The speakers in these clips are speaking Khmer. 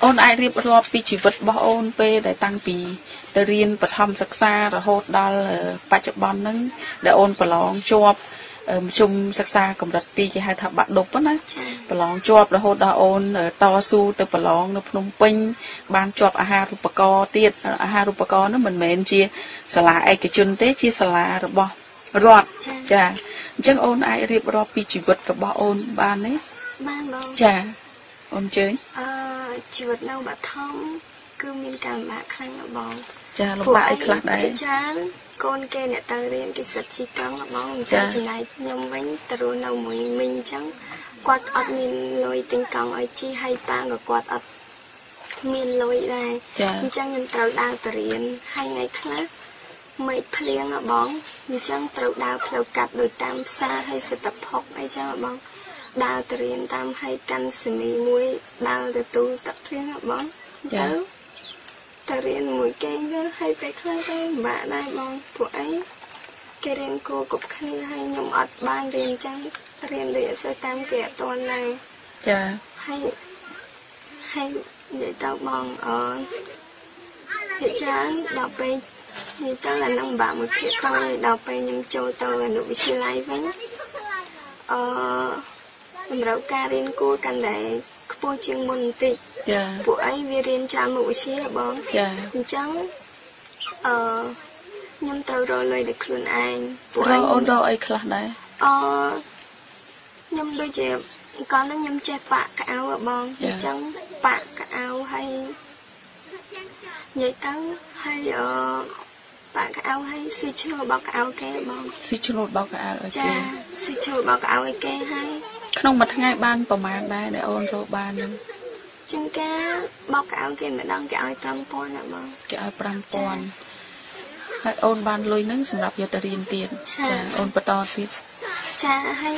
អូនអាចរៀបរាប់ពីជីវិតរបស់អូនពេលដែលតាំងពីទៅរៀនបឋមសិក្សារហូតដល់បច្ចុប្បន្នហ្នឹងដែលអូនប្រឡងជាប់មជ្ឈមសិក្សាកម្រិត2គេហៅថាបាក់ឌុបណាប្រឡងជាប់រហូតដល់អូនតស៊ូទៅប្រឡងនៅភ្នំពេញបានជាប់អាហារូបករណ៍ទៀតអាហារូបករណ៍នោះមិនមែនជាសាលាឯកជនទេជាសាលារបស់រដ្ឋចាអញ្ចឹងអូនអាចរៀបរាប់ពីជីវិតរបស់អូនបានទេបានបងចាអូនជើញជីវិតនៅបឋមគឺមានការលំបាកខ្លាំងណាស់បងចាលំបាកអីខ្លះដែរចាកូនគេអ្នកទៅរៀនគេសិតជីកង់បងតែចំណែកខ្ញុំវិញទៅរស់នៅមួយមីងអញ្ចឹងគាត់អត់មានលុយទិញកង់ឲ្យជីហើយប៉ាក៏គាត់អត់មានលុយដែរអញ្ចឹងខ្ញុំត្រូវដើរទៅរៀនហើយថ្ងៃខ្លះមេឃភ្លៀងបងអញ្ចឹងត្រូវដើរផ្លូវកាត់ដោយតាមផ្សារហើយសិតផុកអីចឹងបងដើរទៅរៀនតាមហើយកាន់សេមីមួយដើរទៅទូទឹកភ្លៀងបងទៅរៀនមួយគេទៅហើយពេលខ្លះទៅពិបាកដែរបងពួកអីគេរៀនគួរគ្រប់គ្នាហើយខ្ញុំអត់បានរៀនចឹងរៀនដូចអត់សូវតាមគេអត់ទាន់ដែរចាហើយនិយាយទៅបងច្រើនដល់ពេលនិយាយទៅអានឹងបាក់មួយភាគទៅដល់ពេលខ្ញុំចូលទៅអនុវិទ្យាល័យវិញតម្រូវការរៀនគួរកាន់តែខ្ពស់ជាងមុនបន្តិចចាពួកអីវារៀនចាំមុខវិជ្ជាបងចាអញ្ចឹងខ្ញុំត្រូវរកលុយដោយខ្លួនឯងពួកអីអូនរកអីខ្លះដែរខ្ញុំដូចជាកាលហ្នឹងខ្ញុំចេះប៉ាក់កៅអៅបងអញ្ចឹងប៉ាក់កៅអៅហើយនិយាយទៅហើយប៉ាក់កៅអៅហើយស៊ីឈ្នួលបោកកៅអៅគេបងស៊ីឈ្នួលបោកកៅអៅឲ្យគេចាស៊ីឈ្នួលបោកកៅអៅឲ្យគេហើយក្នុងមួយថ្ងៃបានប្រមាណដែរដែលអូនរកបានហ្នឹងជាងការបោកកៅអៅគេម្ដងគេឲ្យ 5,000 ណាបងគេឲ្យ 5,000 ហើយអូនបានលុយហ្នឹងសម្រាប់យកទៅរៀនទៀតចាអូនបន្តទៀតចាហើយ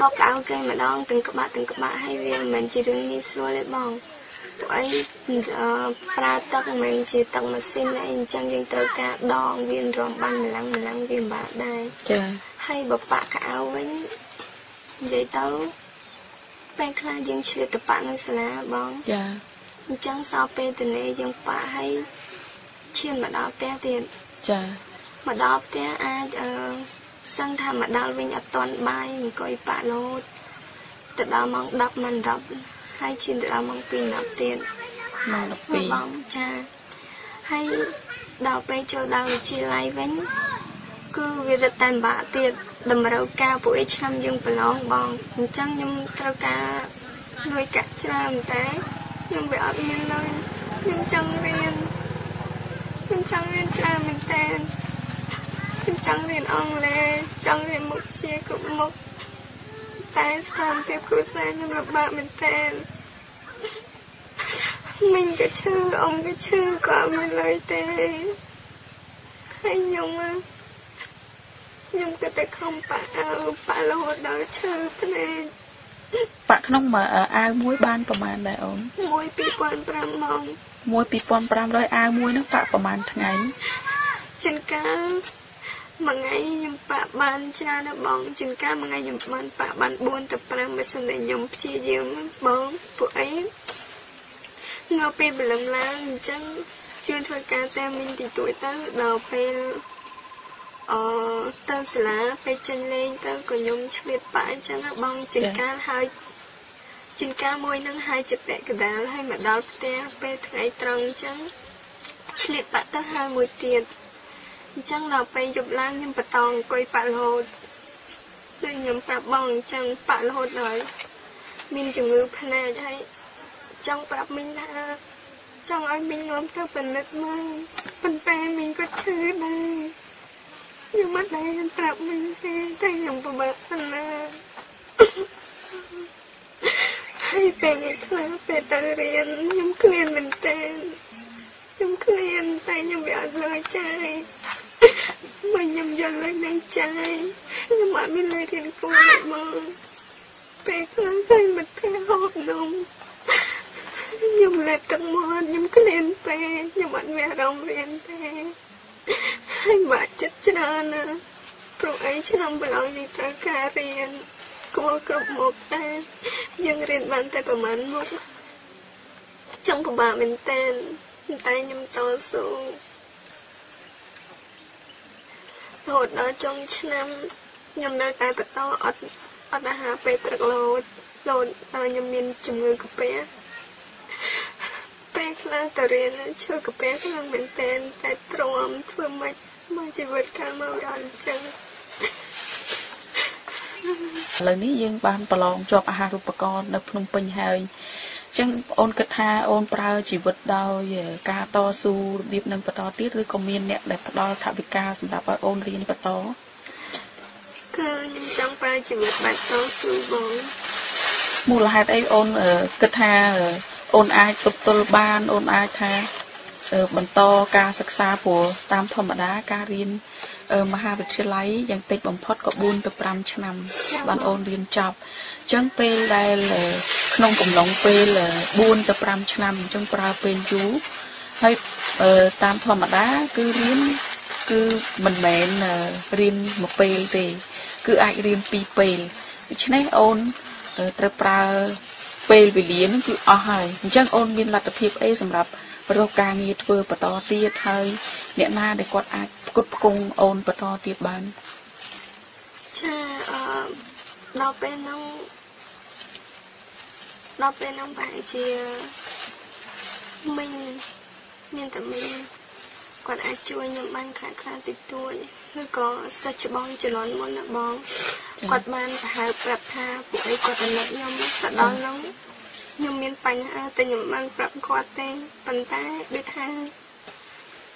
បោកកៅអៅគេម្ដងទាំងក្បាក់ហើយវាមិនមែនជារឿងងាយស្រួលទេបងពួកអីប្រើទឹកមិនមែនជាទឹកម៉ាស៊ីនអីអញ្ចឹងយើងត្រូវការដងវារំបានម្លឹងវាពិបាកដែរចាហើយបបាក់កៅអៅវិញនិយាយទៅពេលខ្លះយើងឆ្លៀតទៅប៉ាក់នៅសាលាបងចាអញ្ចឹងសោពេលទៅនេះយើងប៉ាក់ហើយឈានមកដល់ផ្ទះទៀតចាមកដល់ផ្ទះអាចសឹងថាមកដល់វិញអត់ទាន់បាយអង្គុយប៉ាក់លោតទៅដល់ម៉ោង 10 មិន 10ហើយឈានទៅដល់ម៉ោង 2 10ទៀតម៉ោង 12បងចាហើយដល់ពេលចូលដល់វិទ្យាល័យវិញគឺវារត់តែម្បាក់ទៀតតម្រូវការពួកឯឆ្នាំយើងប្រឡងបងអញ្ចឹងខ្ញុំត្រូវការលុយកាក់ច្រើនតែខ្ញុំវាអត់មានលុយខ្ញុំចង់រៀនច្រើនមែនតើខ្ញុំចង់រៀនអង់គ្លេសចង់រៀនមុខវិជ្ជាគ្រប់មុខតែស្ថានភាពគ្រួសារខ្ញុំលំបាកមែនតើមីងក៏ឈឺអ៊ំក៏ឈឺក៏អត់មានលុយទេហើយខ្ញុំក៏ទៅខំប៉ាក់រហូតដល់ឈឺភ្នែកប៉ាក់ក្នុងអាវមួយបានប្រហែលដែរអូន1,500ម៉ោង1,500អាវមួយនោះប៉ាក់ប្រហែលថ្ងៃចិនកាលមួយថ្ងៃខ្ញុំប៉ាក់បានច្រើនណាស់បងចិនកាលមួយថ្ងៃខ្ញុំបានប៉ាក់បាន4ទៅ5បើសិនតែខ្ញុំព្យាយាមបងពួកអីងើពេលព្រលឹមឡើងអញ្ចឹងជួនធ្វើការតែមីងទីទួយទៅដល់ពេលទៅសាលាពេលចេញលេងទៅក៏ខ្ញុំឆ្លៀតប៉ាក់អញ្ចឹងបងចិនកាលហើយចិនកាលមួយនឹងហើយចិត្តពាក់កដាលហើយមកដល់ផ្ទះពេលថ្ងៃត្រង់អញ្ចឹងឆ្លៀតប៉ាក់ទៅហើយមួយទៀតអញ្ចឹងដល់ពេលយប់ឡើងខ្ញុំបន្តអង្គុយប៉ាក់រហូតដូចខ្ញុំប្រាប់បងអញ្ចឹងប៉ាក់រហូតដល់មានជំងឺភ្នែកហើយចង់ប្រាប់មីងថាចង់ឲ្យមីងងំទៅពិនិត្យមកប៉ុន្តែមីងក៏ឈឺដែរខ្ញុំមិនដែរប្រាប់មីងទេតែខ្ញុំពិបាកណាស់ហើយពេលនេះខ្លះពេលទៅរៀនខ្ញុំឃ្លានមែនតើខ្ញុំឃ្លានតែខ្ញុំវាអត់លុយចាយមកខ្ញុំយកលុយនឹងចាយខ្ញុំអត់មានលុយរៀនគួរមកពេលខ្លះទៅមកផ្ទះហូបនំខ្ញុំលេបទឹកមាត់ខ្ញុំឃ្លានពេកខ្ញុំអត់មានអារម្មណ៍រៀនទេហើយបាក់ចិត្តច្រើនណាស់ព្រោះអីឆ្នាំប្រឡងយើងត្រូវការរៀនគួរគ្រប់មុខតែយើងរៀនបានតែប្រហែលមុខ ចង់ពិបាកមែនតើខ្ញុំតស៊ូរហូតដល់ចុងឆ្នាំខ្ញុំនៅតែបន្តអត់អាហារពេលព្រឹកលោតដល់ខ្ញុំមានជំងឺកាពះពេលខ្លះទៅរៀនឈឺកាពះខ្លាំងមែនតើតែទ្រាំធ្វើម៉េចមកជីវិតខាងមកដល់អញ្ចឹងឥឡូវនេះយើងបានប្រឡងជាប់អាហារូបករណ៍នៅភ្នំពេញហើយអញ្ចឹងអូនគិតថាអូនប្រើជីវិតដោយការតស៊ូរបៀបនឹងបន្តទៀតឬក៏មានអ្នកដែលផ្ដល់ថវិកាសម្រាប់ឲ្យអូនរៀនបន្តគឺខ្ញុំចង់ប្រើជីវិតបែបតស៊ូបងមូលហេតុអីអូនគិតថាអូនអាចទប់ទល់បានអូនអាចថាបន្តការសិក្សាព្រោះតាមធម្មតាការរៀនមហាវិទ្យាល័យយ៉ាងតិចបំផុតក៏4ទៅ5ឆ្នាំបានអូនរៀនចប់អញ្ចឹងពេលដែលក្នុងកំឡុងពេល4ទៅ5ឆ្នាំអញ្ចឹងប្រើពេលយូរហើយតាមធម្មតាគឺរៀនគឺមិនមែនរៀនមួយពេលទេគឺអាចរៀន2ពេលដូច្នេះអូនត្រូវប្រើពេលវេលានឹងគឺអស់ហើយអញ្ចឹងអូនមានលទ្ធភាពអីសម្រាប់រកការងារធ្វើបន្តទៀតហើយអ្នកណាដែលគាត់អាចផ្គត់ផ្គង់អូនបន្តទៀតបានចាដល់ពេលហ្នឹងប្រហែលជាមានតែមីងគាត់អាចជួយខ្ញុំបានខ្លះតិចតួចឬក៏សិស្សច្បងចលនមុនណាបងគាត់បានទៅហៅប្រាប់ថាពួកអីគាត់ទៅអ្នកខ្ញុំទៅដល់ហ្នឹងខ្ញុំមានបញ្ហាតែខ្ញុំបានប្រាប់គាត់ទេប៉ុន្តែដូចថា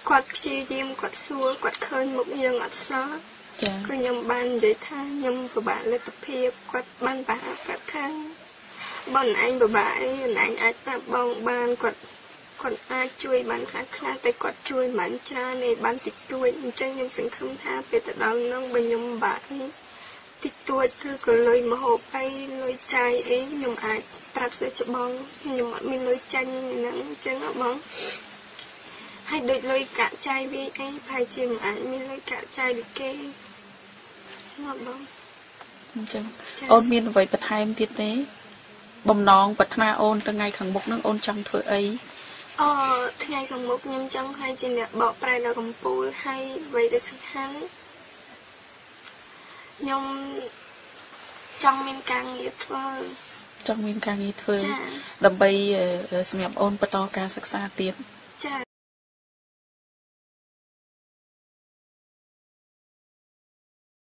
គាត់ព្យាយាមគាត់សួរគាត់ឃើញមុខយើងអត់សោះគឺខ្ញុំបាននិយាយថាខ្ញុំពិបាកលទ្ធភាពគាត់បានប្រាប់ថាបងឯងពិបាកអីឯងអាចប្រាប់បងបានគាត់អាចជួយបានខ្លះតែគាត់ជួយមិនច្រើនទេបានតិចតួចអញ្ចឹងខ្ញុំសង្ឃឹមថាពេលទៅដល់នោះបើខ្ញុំពិបាកតិចតួចឬក៏លុយមហូបអីលុយចាយអីខ្ញុំអាចប្រាប់សិស្សច្បងខ្ញុំអត់មានលុយចាញ់ហ្នឹងអញ្ចឹងបងហើយដូចលុយកាក់ចាយវាអីប្រហែលជាមិនអាចមានលុយកាក់ចាយដូចគេណាបងអញ្ចឹងអូនមានអ្វីបន្ថែមទៀតទេបំណងប្រាថ្នាអូនថ្ងៃខាងមុខនឹងអូនចង់ធ្វើអីថ្ងៃខាងមុខខ្ញុំចង់ឲ្យជាអ្នកបកប្រែដល់កម្ពុជាហើយអ្វីដែលសំខាន់ខ្ញុំចង់មានការងារធ្វើដើម្បីសម្រាប់អូនបន្តការសិក្សាទៀត